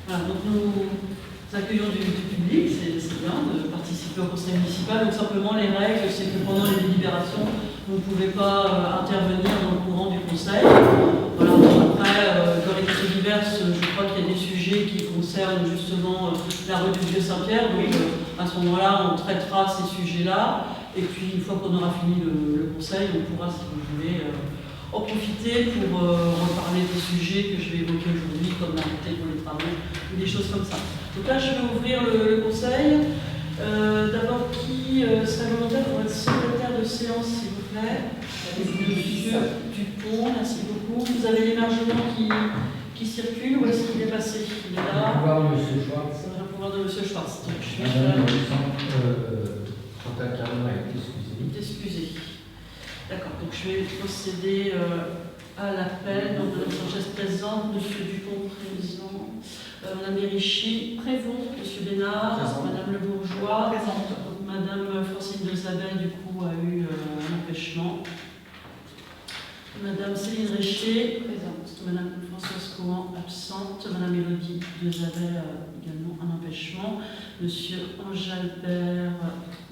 Voilà, donc nous accueillons du public, c'est bien de participer au conseil municipal. Donc simplement les règles, c'est que pendant les délibérations, vous ne pouvez pas intervenir dans le courant du conseil. Voilà, après, dans les questions diverses, je crois qu'il y a des sujets qui concernent justement la rue du Vieux-Saint-Pierre. Donc à ce moment-là, on traitera ces sujets-là. Et puis une fois qu'on aura fini le conseil, on pourra, si vous voulez, en profiter pour reparler des sujets que je vais évoquer aujourd'hui, comme l'arrêté pour les travaux, ou des choses comme ça. Donc là, je vais ouvrir le conseil. D'abord, qui serait volontaire pour être secrétaire de séance, s'il vous plaît? Monsieur Dupont, merci beaucoup. Vous avez l'émargement qui circule, ou est-ce qu'il est passé? Il est là. Le pouvoir de M. Schwartz. Le pouvoir de M. Schwartz. Donc, je vais excusé. D'accord, donc je vais procéder à l'appel. Donc, Mme Sanchez présente, M. Dupont présent, Mme Mérichi prévôt, M. Bénard, Mme Le Bourgeois, présente. Mme Francine Dezabel, du coup, a eu un empêchement. Madame Céline Réché, présente. Madame Françoise Cohan, absente. Madame Élodie Dezabel a également un empêchement. Monsieur Ange Albert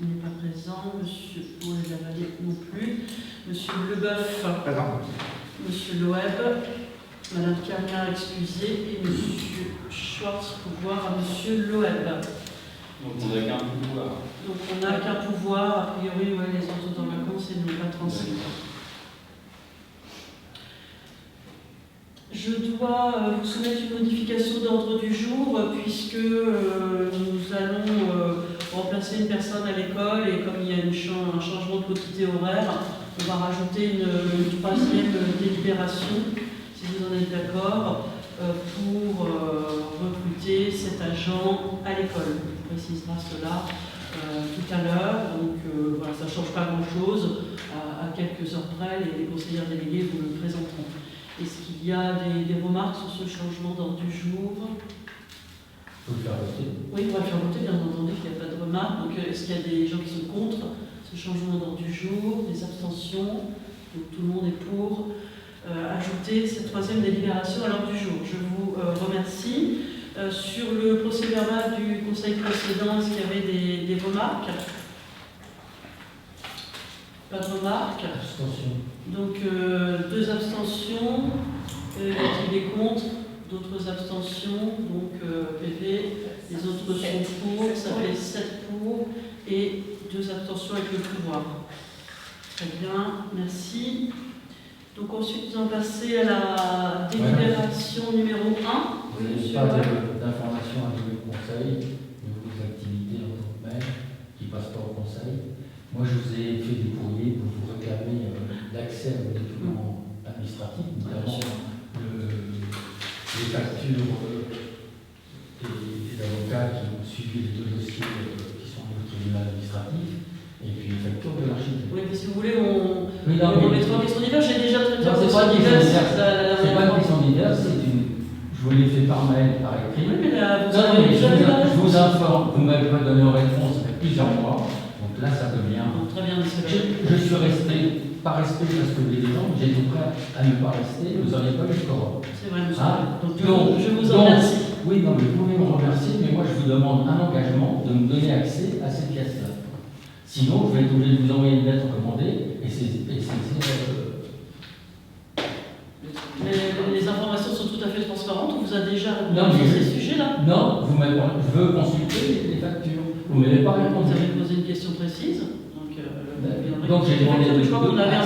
n'est pas présent. Monsieur Paul Lavallée non plus. Monsieur Leboeuf, présent. Monsieur Loeb. Madame Carniard excusée. Et Monsieur Schwartz, pouvoir à Monsieur Loeb. Donc on n'a qu'un pouvoir. Donc on n'a qu'un pouvoir. A priori, ouais, les autres en vacances, ils n'ont pas 35 ans. Je dois vous soumettre une modification d'ordre du jour puisque nous allons remplacer une personne à l'école et comme il y a un changement de quotité horaire, on va rajouter une troisième délibération, si vous en êtes d'accord, pour recruter cet agent à l'école. On précisera cela tout à l'heure. Donc voilà, ça ne change pas grand-chose. À quelques heures près, les conseillers délégués vous le présenteront. Est-ce qu'il y a des remarques sur ce changement d'ordre du jour? Faut le faire voter. Oui, on va le faire voter, bien entendu, qu'il n'y a pas de remarques. Donc, est-ce qu'il y a des gens qui sont contre ce changement d'ordre du jour? Des abstentions? Donc, tout le monde est pour ajouter cette troisième délibération à l'ordre du jour. Je vous remercie. Sur le procès-verbal du conseil précédent, est-ce qu'il y avait des remarques? Pas de remarques. Abstention. Donc, 2 abstentions. Qui est contre? D'autres abstentions. Donc, PV. Les autres sont pour. Ça fait 7 pour. Et 2 abstentions avec le pouvoir. Très bien. Merci. Donc, ensuite, nous allons passer à la délibération numéro 1. Vous n'avez pas d'informations à donner au conseil de vos activités en tant que maire qui ne passent pas au conseil. Moi, je vous ai fait des courriers pour vous réclamer l'accès aux documents administratifs, notamment les factures des avocats qui ont suivi les 2 dossiers qui sont au tribunal administratif, et puis les factures de l'architecte. Oui, mais si vous voulez, on mettra en question diverse. J'ai déjà traité en question diverse. C'est pas une question diverse, c'est une. Je vous l'ai fait par mail, par écrit. Oui, mais là, je vous informe, vous m'avez pas donné en réponse depuis plusieurs mois. Donc là, ça devient. Très bien, monsieur. Je suis resté, par respect parce que les gens, j'étais prêt à ne pas rester, vous n'auriez pas eu le quorum. C'est vrai, monsieur. Donc, je vous en remercie. Oui, non, mais vous pouvez me remercier, mais moi, je vous demande un engagement de me donner accès à cette pièce-là. Sinon, je vais être obligé de vous envoyer une lettre commandée, et c'est les informations sont tout à fait transparentes. On vous a déjà répondu sur ces sujets-là. Non, je veux consulter les factures. Vous ne m'avez pas répondu. Vous avez posé une question précise. Donc j'ai demandé. Je crois qu'on avait un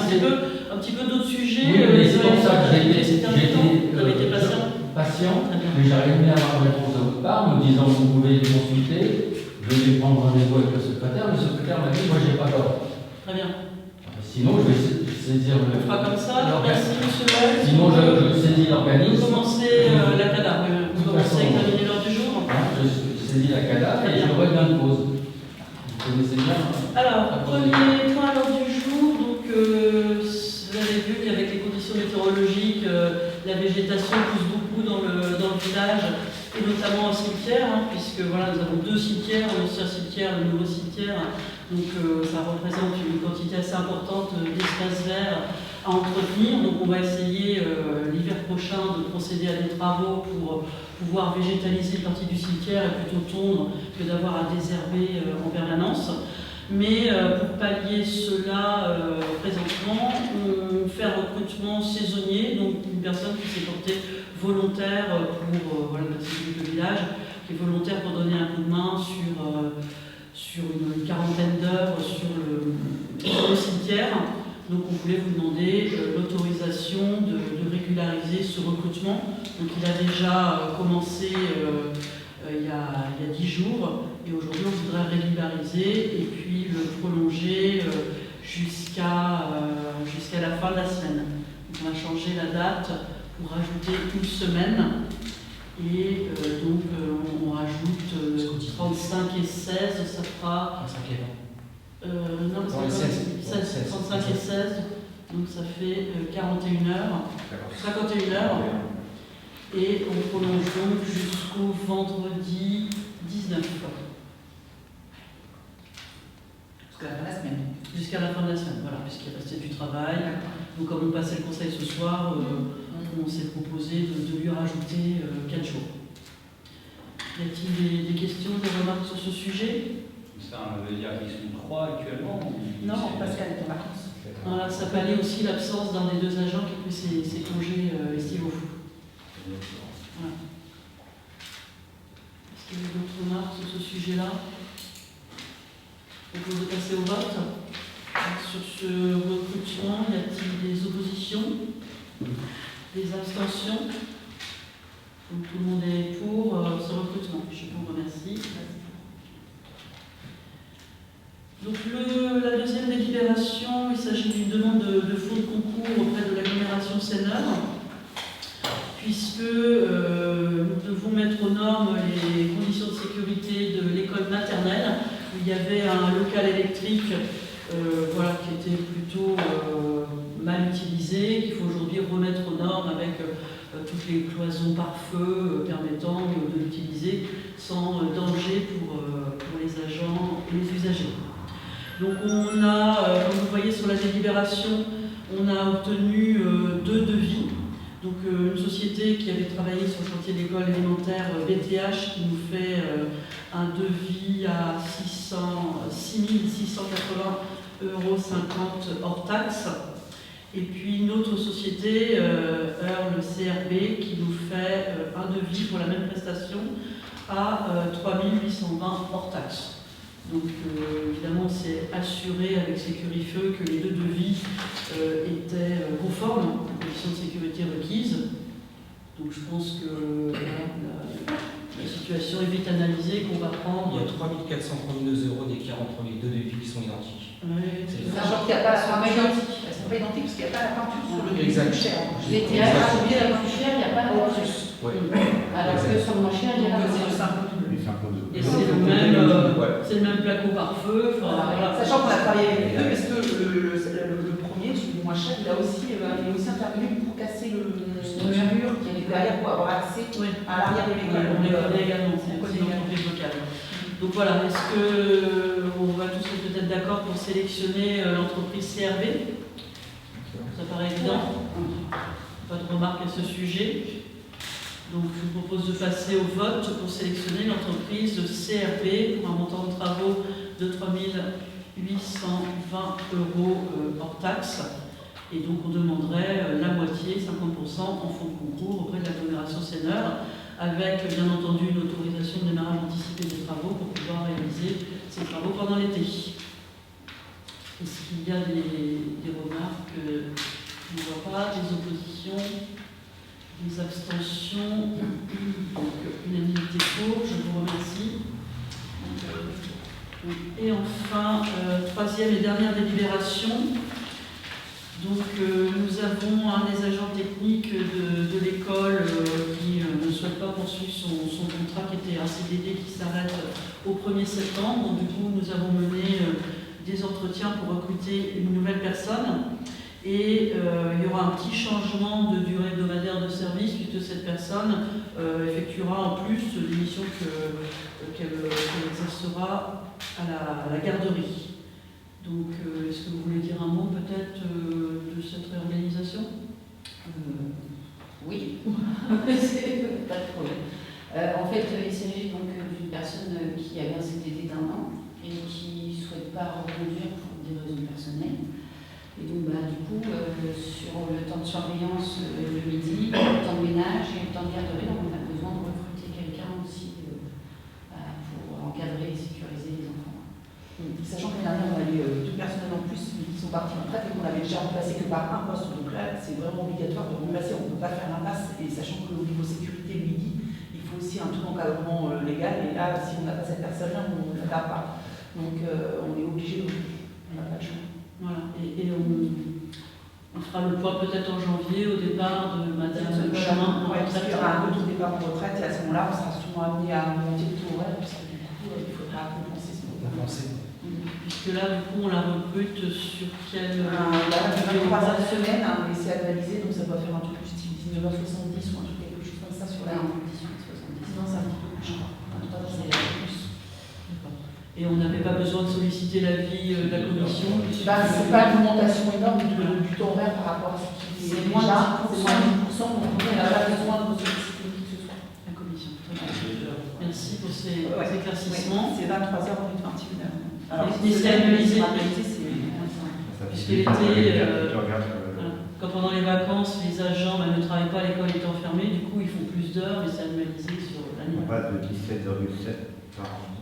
petit peu d'autres sujets. Oui, mais c'est pour ça que j'ai été patient. Mais j'arrive bien à avoir une réponse de votre part, me disant que vous pouvez les consulter. Je vais prendre rendez-vous avec le secrétaire. Le secrétaire m'a dit moi j'ai pas d'ordre. Très bien. Sinon, je vais saisir le. On fera comme ça. Merci, monsieur Loeb. Sinon, je saisis l'organisme. Vous commencez la CADA. Vous commencez à examiner l'heure du jour. Je saisis la CADA et je reviens de pause. Vous connaissez bien. Alors, premier point à l'ordre du jour. Donc, vous avez vu qu'avec les conditions météorologiques, la végétation pousse beaucoup dans le village, et notamment au cimetière, puisque voilà, nous avons 2 cimetières, l'ancien cimetière, le nouveau cimetière. Donc ça représente une quantité assez importante d'espace vert à entretenir. Donc on va essayer l'hiver prochain de procéder à des travaux pour pouvoir végétaliser une partie du cimetière et plutôt tondre que d'avoir à désherber en permanence. Mais pour pallier cela, présentement, on fait un recrutement saisonnier, donc une personne qui s'est portée volontaire pour le village, qui est volontaire pour donner un coup de main sur une quarantaine d'heures sur le cimetière. Donc on voulait vous demander l'autorisation de régulariser ce recrutement. Donc il a déjà commencé il y a 10 jours, et aujourd'hui on voudrait régulariser et puis le prolonger jusqu'à la fin de la semaine. Donc on va changer la date pour rajouter une semaine, et donc on rajoute 35 et 16, ça fera... 35 et 20. Non, parce que 35 et 16, donc ça fait 41 heures. 51 heures. Et on prolonge donc jusqu'au vendredi 19. Jusqu'à la fin de la semaine. Jusqu'à la fin de la semaine, voilà, puisqu'il restait du travail. Donc comme on passait le conseil ce soir, on s'est proposé de lui rajouter 4 jours. Y a-t-il des questions, des remarques sur ce sujet? Ça veut dire qu'ils sont 3 actuellement? Non, Pascal est en vacances. Voilà, ça pallie aussi l'absence d'un des 2 agents qui a pris ses congés estivaux. Voilà. Est-ce qu'il y a d'autres remarques sur ce sujet-là? Donc on va passer au vote. Sur ce recrutement, y a-t-il des oppositions? Des abstentions? Donc tout le monde est pour ce recrutement. Je vous remercie. Donc la deuxième délibération, il s'agit d'une demande de fonds de concours auprès de l'agglomération Seine-Nord, puisque nous devons mettre aux normes les conditions de sécurité de l'école maternelle, où il y avait un local électrique qui était plutôt mal utilisé, qu'il faut aujourd'hui remettre aux normes avec toutes les cloisons par feu permettant de l'utiliser sans danger pour les agents et les usagers. Donc on a, comme vous voyez sur la délibération, on a obtenu 2 devis. Donc une société qui avait travaillé sur le chantier d'école élémentaire BTH qui nous fait un devis à 6 680,50 € hors taxe. Et puis une autre société, le CRB, qui nous fait un devis pour la même prestation à 3 820 hors taxe. Donc évidemment c'est assuré avec Sécurifeu que les 2 devis étaient conformes aux conditions de sécurité requises. Donc je pense que la situation est vite analysée, qu'on va prendre. Il y a 3 432 € d'écart entre les 2 devis qui sont identiques. Oui, Sachant qu'il n'y a pas la peinture. Elles ne sont pas identiques parce qu'il n'y a pas la peinture sur le devis Exact. plus cher. Les théâtres, il y a la plus chère, il n'y a pas la plus. Oui. Alors que sur le moins cher, il y a la Donc plus. c'est un peu double. Et c'est le même placo par feu. Voilà. Sachant qu'on a travaillé avec les deux, parce que le premier, celui du moins cher, il est aussi intervenu pour casser le mur qui est derrière pour avoir accès Oui. à l'arrière de l'école. On les connaît également, c'est une entreprise locale. Donc voilà, est-ce qu'on va tous être peut-être d'accord pour sélectionner l'entreprise CRB? Ça paraît évident. Pas de remarques à ce sujet. Donc je vous propose de passer au vote pour sélectionner l'entreprise CRB pour un montant de travaux de 3 820 € hors taxe. Et donc on demanderait la moitié, 50% en fonds de concours auprès de l'agglomération Seine-Nord, avec bien entendu une autorisation de démarrage anticipé des travaux pour pouvoir réaliser ces travaux pendant l'été. Est-ce qu'il y a des remarques? Je ne vois pas. Des oppositions? Des abstentions? Donc unanimité pour, je vous remercie. Et enfin, troisième et dernière délibération. Donc nous avons un des agents techniques de l'école qui ne souhaite pas poursuivre son contrat, qui était un CDD qui s'arrête au 1er septembre. Donc, du coup, nous avons mené des entretiens pour recruter une nouvelle personne. Et il y aura un petit changement de durée hebdomadaire de service, puisque cette personne effectuera en plus des missions qu'elle exercera à la garderie. Donc, est-ce que vous voulez dire un mot peut-être de cette réorganisation? Oui, pas de problème. En fait, il s'agit donc d'une personne qui avait un CDD d'1 an et qui ne souhaite pas reconduire pour des raisons personnelles. Et donc, du coup, sur le temps de surveillance le midi, le temps de ménage et le temps de garderie, donc on a besoin de recruter quelqu'un aussi pour encadrer et sécuriser les enfants. Sachant que l'année dernière, on a eu 2 personnels en plus qui sont partis en retraite et qu'on avait déjà remplacé que par un poste. Donc là, c'est vraiment obligatoire de remplacer. On ne peut pas faire l'impasse. Et sachant que au niveau sécurité, le midi, il faut aussi un tout encadrement légal. Et là, si on n'a pas cette personne-là, on ne l'a pas. Donc on est obligé de. On n'a pas le choix. Voilà. Et on fera le point peut-être en janvier au départ de Madame Chemin. Ouais, parce qu'il y aura un retour départ en retraite et à ce moment-là, on sera souvent amené à monter le taux horaire parce que du coup, il faudra compenser ce moment. Puisque là, du coup, on la recrute sur quelle... Là, on a 3 semaines, mais c'est analysé, donc ça doit faire un truc plus style 19h70 ou un truc quelque chose comme ça sur la... Non, 18-70. Non, c'est un petit peu plus, je crois. C'est plus. Et on n'avait pas besoin de solliciter l'avis de la commission. C'est pas une augmentation énorme du taux horaire par rapport à ce qui est C'est moins déjà. de 10%. C'est moins de 10%, donc on n'a pas besoin de solliciter qui que ce soit. La commission. Très bien. Merci pour ces Ouais. éclaircissements. C'est 23h au lieu de 21h. Alors, Et c'est analysé. c'est Quand pendant les vacances, les agents ne travaillent pas, l'école est enfermée, du coup ils font plus d'heures et c'est annualisé sur l'année. On passe de 17,7 par an.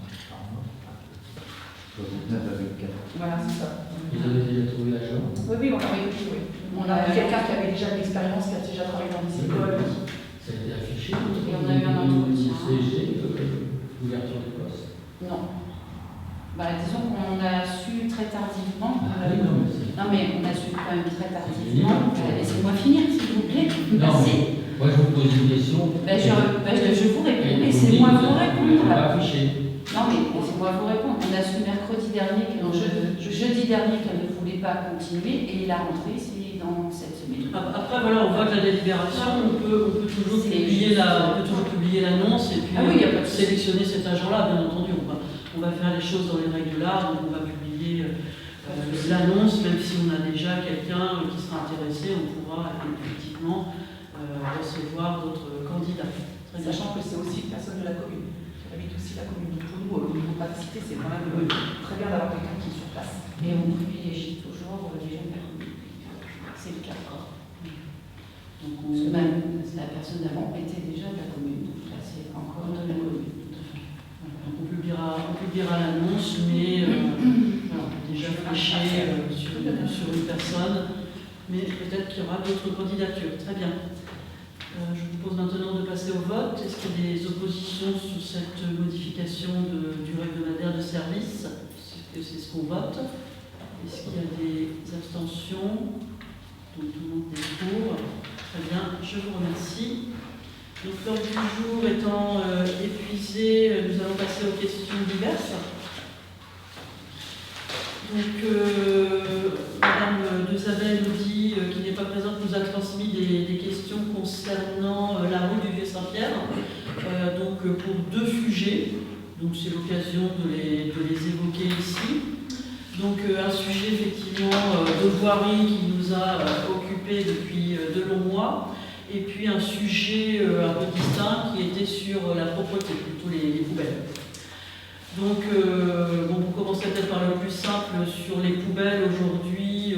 19,4. Voilà, c'est ça. Vous avez déjà trouvé l'agent? Oui, on a quelqu'un qui avait déjà de l'expérience, qui a déjà travaillé dans des écoles. Ça a été affiché? Et on a eu un entretien. CG, l'ouverture du poste? Non. Disons qu'on a su très tardivement. Non, mais on a su quand même très tardivement. Laissez-moi finir, s'il vous plaît. Non, Merci. moi je vous pose une question. Je vous réponds. Et Laissez-moi vous Pas répondre. affiché. Non, mais laissez-moi vous répondre. On a su mercredi dernier, jeudi dernier, qu'elle ne voulait pas continuer et la rentrée, c'est dans cette semaine. Après, voilà, on voit que la délibération, on peut toujours publier l'annonce et puis Ah oui, y a pas de souci. sélectionner cet agent-là, bien entendu. On va faire les choses dans les règles de l'art, donc on va publier l'annonce, même si on a déjà quelqu'un qui sera intéressé, on pourra effectivement recevoir d'autres candidats. Très bien. Sachant que c'est aussi une personne de la commune. Elle habite aussi la commune. Donc pour nous, au niveau praticité, c'est quand même très bien d'avoir quelqu'un qui est sur place. Et on privilégie toujours les jeunes personnes. C'est le cas. Donc Parce que même la personne d'avant était déjà de la commune. Donc là, c'est encore de la commune. Donc on publiera l'annonce, mais voilà, déjà fléché sur une personne, mais peut-être qu'il y aura d'autres candidatures. Très bien. Je vous propose maintenant de passer au vote. Est-ce qu'il y a des oppositions sur cette modification du hebdomadaire de service? C'est ce qu'on vote. Est-ce qu'il y a des abstentions? Donc tout le monde est pour. Très bien, je vous remercie. Donc l'ordre du jour étant épuisé, nous allons passer aux questions diverses. Donc Madame Dezabel nous dit, qui n'est pas présente, nous a transmis des questions concernant la rue du Vieux-Saint-Pierre, donc pour 2 sujets. Donc c'est l'occasion de les évoquer ici. Donc un sujet effectivement de voirie qui nous a occupés depuis de longs mois. Et puis un sujet un peu distinct qui était sur la propreté, plutôt les poubelles. Donc, pour commencer peut-être par le plus simple, sur les poubelles aujourd'hui,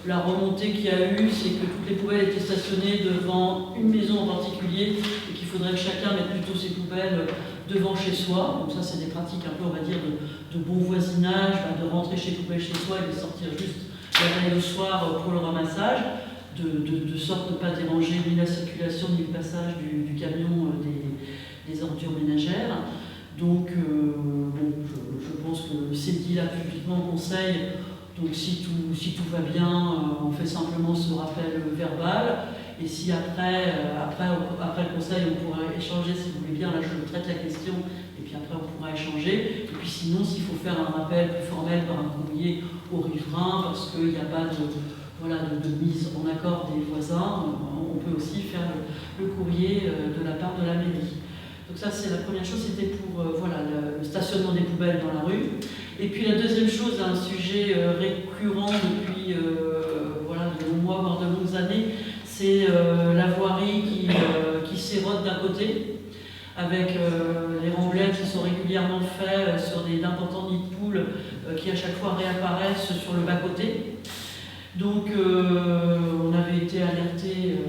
la remontée qu'il y a eu, c'est que toutes les poubelles étaient stationnées devant une maison en particulier et qu'il faudrait que chacun mette plutôt ses poubelles devant chez soi. Donc ça, c'est des pratiques un peu, on va dire, de bon voisinage, de rentrer chez poubelles chez soi et de sortir juste la veille le soir pour le ramassage. De sorte de ne pas déranger ni la circulation ni le passage du camion des ordures ménagères. Donc, je pense que c'est dit là publiquement au conseil. Donc, si tout va bien, on fait simplement ce rappel verbal. Et si après le conseil, on pourra échanger, si vous voulez bien, là je traite la question, et puis après on pourra échanger. Et puis sinon, s'il faut faire un rappel plus formel par un courrier aux riverains, parce qu'il n'y a pas de mise en accord des voisins, on peut aussi faire le courrier de la part de la mairie. Donc ça, c'est la première chose, c'était pour le stationnement des poubelles dans la rue. Et puis la deuxième chose, un sujet récurrent depuis voilà, de longs mois, voire de longues années, c'est la voirie qui s'érode d'un côté, avec les remblais qui sont régulièrement faits sur d'importants nids de poules qui à chaque fois réapparaissent sur le bas-côté. Donc on avait été alerté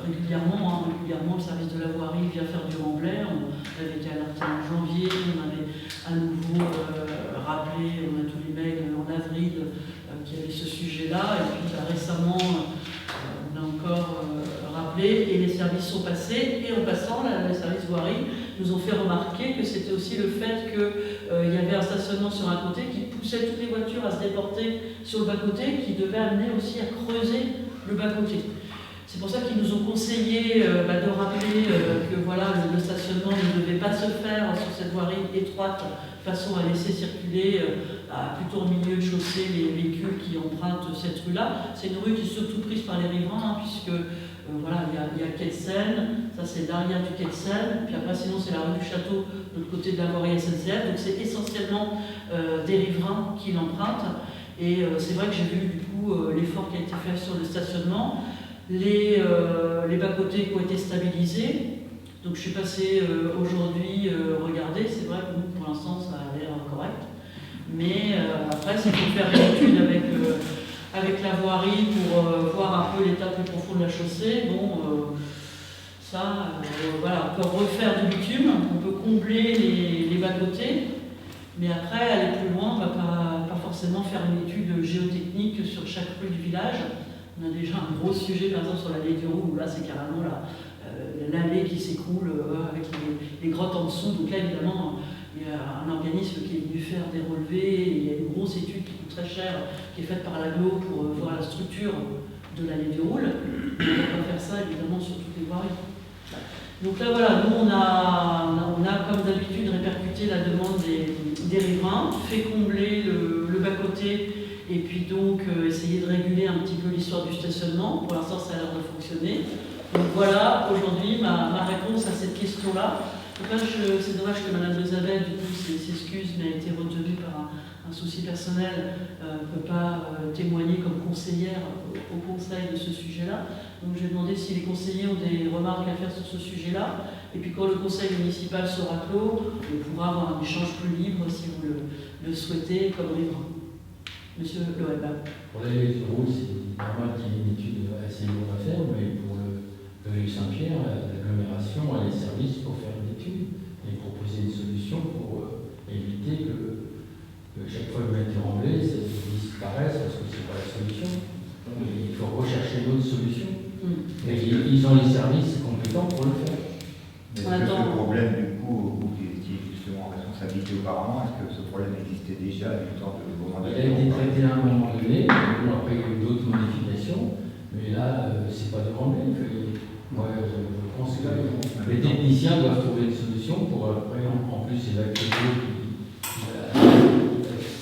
régulièrement, le service de la voirie vient faire du remblai. On avait été alerté en janvier, on avait à nouveau rappelé, on a tous les mails en avril qu'il y avait ce sujet-là, et puis récemment on a encore rappelé, et les services sont passés, et en passant, les services voirie nous ont fait remarquer que c'était aussi le fait qu'il y avait un stationnement sur un côté qui poussait toutes les voitures à se déporter sur le bas-côté, qui devait amener aussi à creuser le bas-côté. C'est pour ça qu'ils nous ont conseillé de rappeler que voilà, le stationnement ne devait pas se faire sur cette voirie étroite, de façon à laisser circuler plutôt au milieu de chaussée les véhicules qui empruntent cette rue-là. C'est une rue qui est surtout prise par les riverains, puisque voilà, il y a le quai de Seine, ça c'est l'arrière du quai de Seine, puis après sinon c'est la rue du Château de l'autre côté de la voirie SNCF, donc c'est essentiellement des riverains qui l'empruntent. Et c'est vrai que j'ai vu du coup l'effort qui a été fait sur le stationnement. Les bas-côtés qui ont été stabilisés. Donc je suis passée aujourd'hui regarder, c'est vrai que nous, pour l'instant ça a l'air correct. Mais après, s'il faut faire une étude avec la voirie pour voir un peu l'état plus profond de la chaussée, bon, voilà, on peut refaire du bitume, on peut combler les bas-côtés, mais après aller plus loin, on ne va pas forcément faire une étude géotechnique sur chaque rue du village. On a déjà un gros sujet, par exemple, sur l'allée du Roux, où là, c'est carrément l'allée qui s'écroule avec les grottes en dessous. Donc là, évidemment, il y a un organisme qui est venu faire des relevés. Et il y a une grosse étude qui coûte très cher, qui est faite par l'aglo pour voir la structure de l'allée du Roux. On ne va pas faire ça, évidemment, sur toutes les voiries. Donc là, voilà, nous, on a comme d'habitude, répercuté la demande des riverains, fait combler le bas-côté. Et puis donc essayer de réguler un petit peu l'histoire du stationnement. Pour l'instant, ça a l'air de fonctionner. Donc voilà, aujourd'hui, ma réponse à cette question-là. Donc là, c'est dommage que Mme Dezabel, du coup, s'excuse, mais a été retenue par un souci personnel, ne peut pas témoigner comme conseillère au conseil de ce sujet-là. Donc je vais demander si les conseillers ont des remarques à faire sur ce sujet-là. Et puis quand le conseil municipal sera clos, on pourra avoir un échange plus libre, si vous le souhaitez, comme riverain. Monsieur Loeb. Pour les euros, c'est normal qu'il y ait une étude assez lourde à faire, mais pour le Saint-Pierre, l'agglomération a les services pour faire une étude et proposer une solution pour éviter que chaque fois que vous mettez remblai, ça disparaisse parce que ce n'est pas la solution. Donc, il faut rechercher d'autres solutions. Et ils ont les services compétents pour le faire. Mais est-ce que ce problème, du coup, vous qui étiez justement en responsabilité auparavant, est-ce que ce problème existait déjà du temps de vos mandats? Il a été traité à un moment donné, après il y a eu d'autres modifications, mais là, c'est pas de remblai. Moi, je pense que les techniciens doivent trouver une solution pour après, en plus, évacuer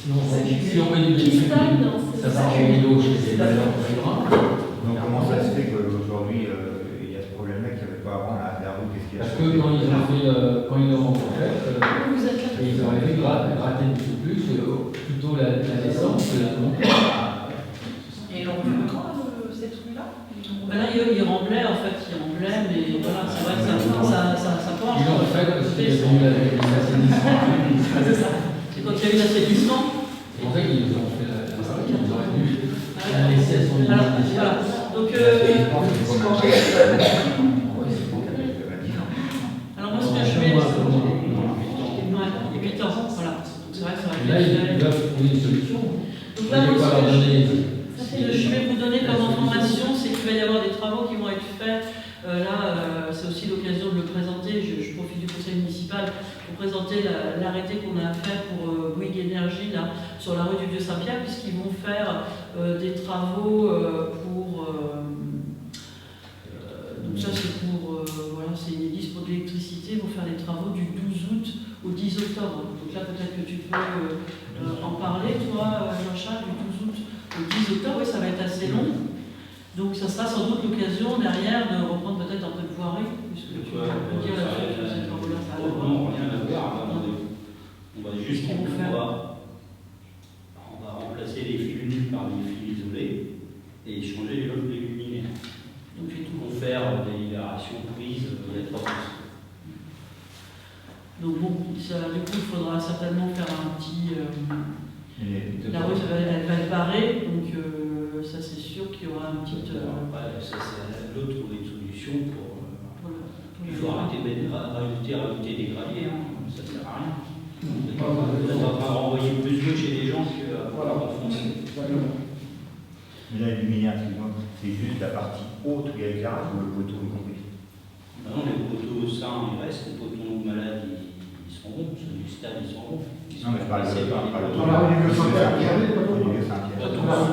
si on met du véhicule, ça va envoyer l'eau chez les riverains. Donc comment ça se fait qu'aujourd'hui, il y a ce problème-là qu'il n'y avait pas avant à la rue? Parce que quand ils l'ont fait, ils ont fait gratter beaucoup plus, plutôt la descente que la montée. Et ils l'ont vu quand, cette rue-là? Là, il remblait, en fait, mais voilà, c'est vrai que ça penche. Ils l'ont fait parce qu'il y a eu l'assainissement. C'est ça. C'est quand il y a eu l'assainissement. C'est pour ça qu'ils ont fait ils auraient dû la laisser à son niveau. Voilà. Donc, alors moi, ce que je fais, il y a 8 ans, voilà. C'est vrai que ça aurait Là, été ils doivent trouver une solution. Donc là, moi, ce que je vais vous donner comme information, c'est qu'il va y avoir des travaux qui vont être faits. C'est aussi l'occasion de le présenter. Je profite du conseil municipal pour présenter l'arrêté qu'on a fait pour Bouygues Énergie là, sur la rue du Vieux-Saint-Pierre, puisqu'ils vont faire des travaux pour. Donc ça, c'est pour. Voilà, c'est une liste pour de l'électricité. Ils vont faire des travaux du 12 août au 10 octobre. Donc là, peut-être que tu peux en parler, toi, Jean-Charles, du 12 août au 10 octobre. Oui, ça va être assez long. Donc ça sera sans doute l'occasion derrière de reprendre peut-être un peu de voirie, puisque tu peux dire là-dessus sur ces travaux-là. Non, rien à voir. On va juste Qu'est-ce qu'ils vont faire? Donc bon, ça, du coup, il faudra certainement faire un petit... la rue, elle va être barrée, donc ça c'est sûr qu'il y aura un petit... Après, ça c'est à l'autre trouver une solution pour... il faut voilà. rajouter des graviers, hein. Ça sert à rien. On va pas renvoyer plus d'eau chez les gens qu'à enfoncer. Mais là, les luminaires, c'est juste la partie haute où il y a l'éclairage ou le poteau y compris? Non, les poteaux sains, ils restent, les poteaux malades, ils seront bons, ceux du stade, ils seront bons. Non, mais je parle de Dans la rue du Saint-Pierre, il y avait des poteaux. au milieu Saint-Pierre. Pas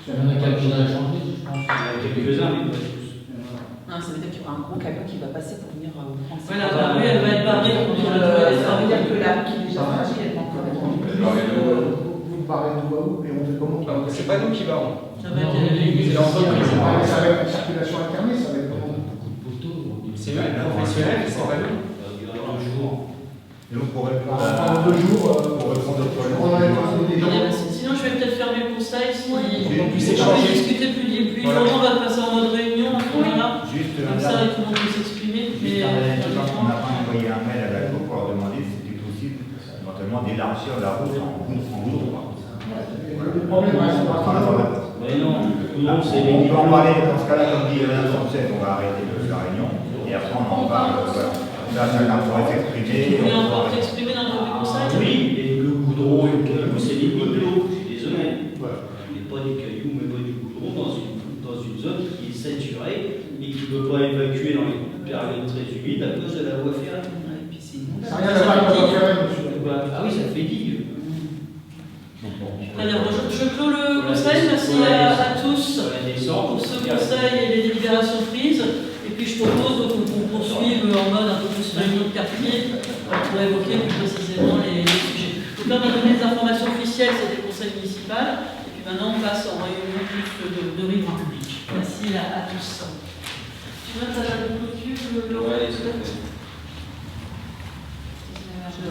Il y en a quelques-uns à changer, je pense. Il y en a quelques-uns, mais pas tous. Non, ça veut dire qu'il y aura un gros camion qui va passer pour venir prendre ces Voilà, la rue, elle va être barrée. Ça veut dire que la rue qui est déjà fragile, elle va encore être rendue. Vous parlez de quoi et on fait comment? C'est pas nous qui barrons. Ça va être C'est l'entreprise, ça va être la circulation alternée, ça va être comment? Beaucoup de poteaux. C'est eux, les professionnels, c'est pas nous. Il y aura un jour. Et donc, pour répondre En 2 jours, pour répondre au problème, on a des gens. Sinon, je vais peut-être fermer le conseil si Oui, on puisse peut échanger. discuter plus Voilà. longtemps, on va passer en mode réunion à ce moment-là. juste Comme ça, tout le monde peut s'exprimer. Mais on n'a pas envoyé un mail à la COP pour leur demander si c'était possible éventuellement d'élargir la route en goudron. Le problème, c'est pas Mais non, non, c'est On les peut en parler dans ce cas-là, comme dit Alain Sanchez, on va arrêter la réunion et après on en parle. Voilà. Là, chacun pourrait s'exprimer. tu voulais encore t'exprimer dans le conseil? Oui, et le goudron et le caillou, c'est des niveaux, je suis désolé. Il n'est pas des cailloux, mais pas du goudron dans une zone qui est saturée et qui ne peut pas évacuer dans les périodes très humides à cause de la voie ferrée. Et puis c'est une Ça n'a rien à voir avec la ferme, monsieur. Ah oui, ça fait digue. Très bien, donc je clôt le conseil. Merci à tous Sur la descente, pour ce conseil et les délibérations prises. Et puis je propose donc qu'on poursuive en mode un peu plus réunion de quartier pour évoquer plus précisément les sujets. Donc là, on a donné les informations officielles, c'est des conseils municipaux. Et puis maintenant, on passe en réunion plus de riverains publics. Merci à tous. Tu veux ta date de clôture, Laurent? Ouais, c'est fait. Je